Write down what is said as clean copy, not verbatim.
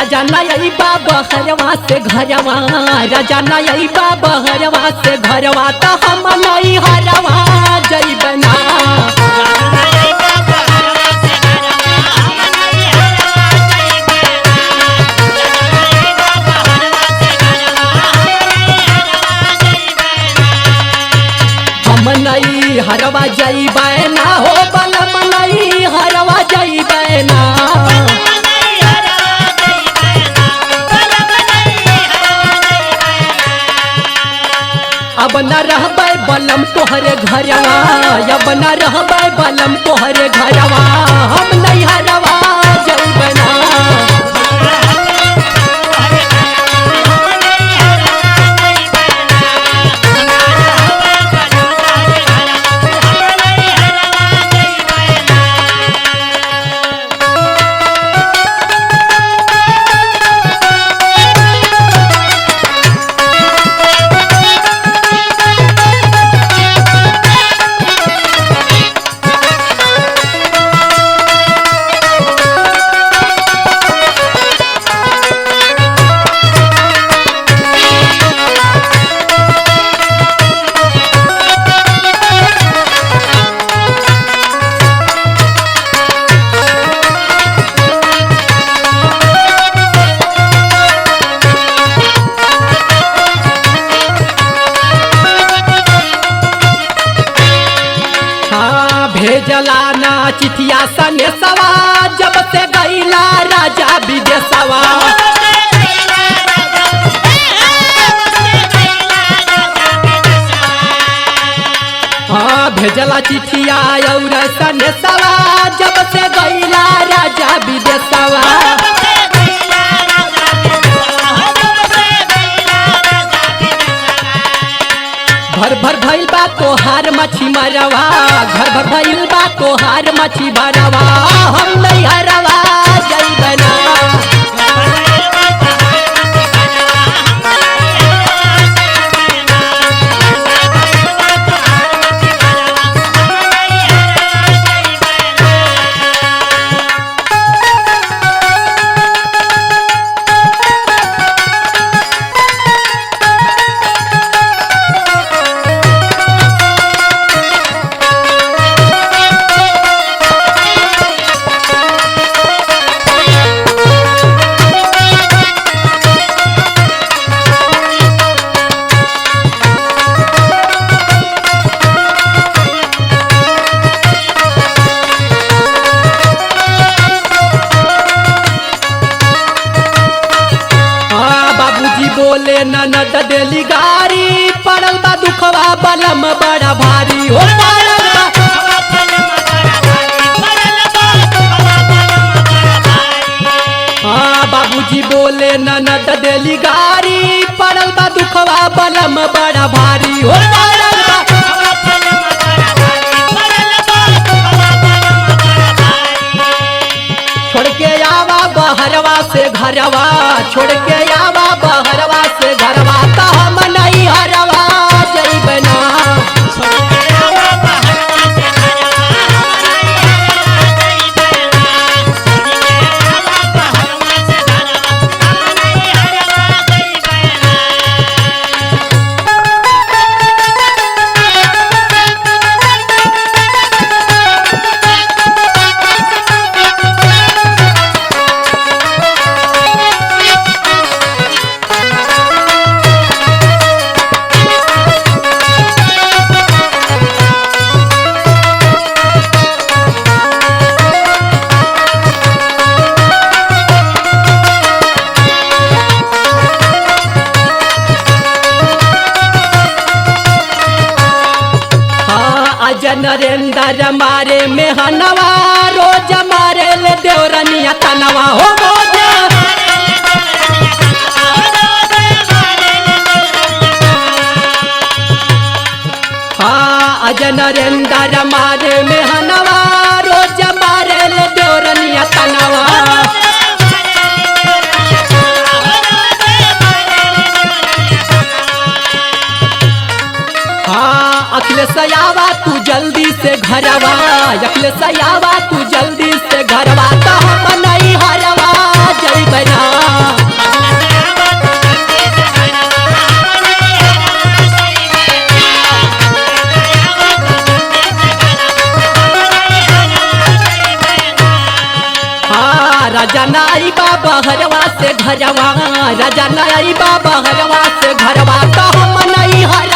राजा नई बाबा हरवा से घरवा, राजा नई बाबा हरवा से घरवा, तो हम नई हरवा जइबना। हम नई हरवा जइबना हो बलम नई हरवा जइबना। अब न रहबै बलम तोहरे घरवा, अब न रहबै बलम तोहरे घरवा, हम नहीं हरवा जइबना। भेजला ना चिठिया सने सवा, जब से गईला राजा विदेशवा। हाँ भेजला चिठिया और सने सवा, जब से गईला राजा विदेशवा। घर भर भइल बा तोहार मछी मरवा, घर भर भइल बा तोहार मछी भरवा, हम नहीं हरवा जइबना। बोले ननद देली गारी, पड़ल बा दुखवा बलम बड़ा भारी हो। हाँ बाबूजी बोले ननद देली गारी, पड़ल बा दुखवा बलम बड़ा भारी हो। छोड़ के आवा बहरवा से घरवा, छोड़ के आवा बहरवा से घरवा, तो हम नहीं हरवा जइबना। नरेंद्र मारे मेहनवा, रोज मारे ले देवरनिया तनवा हो मोजा। हाँ अज नरेंद्र मारे मेहनवा, रोज मारे ले देवरनिया तनवा। अखिलेश आवा तू जल्दी से घरवा, अखिलेश आवा तू जल्दी से घरवा, तो हम नहीं हरवा जइबना। से घरवा राजा नई बाबा हरवा से घरवा तो हम नहीं हर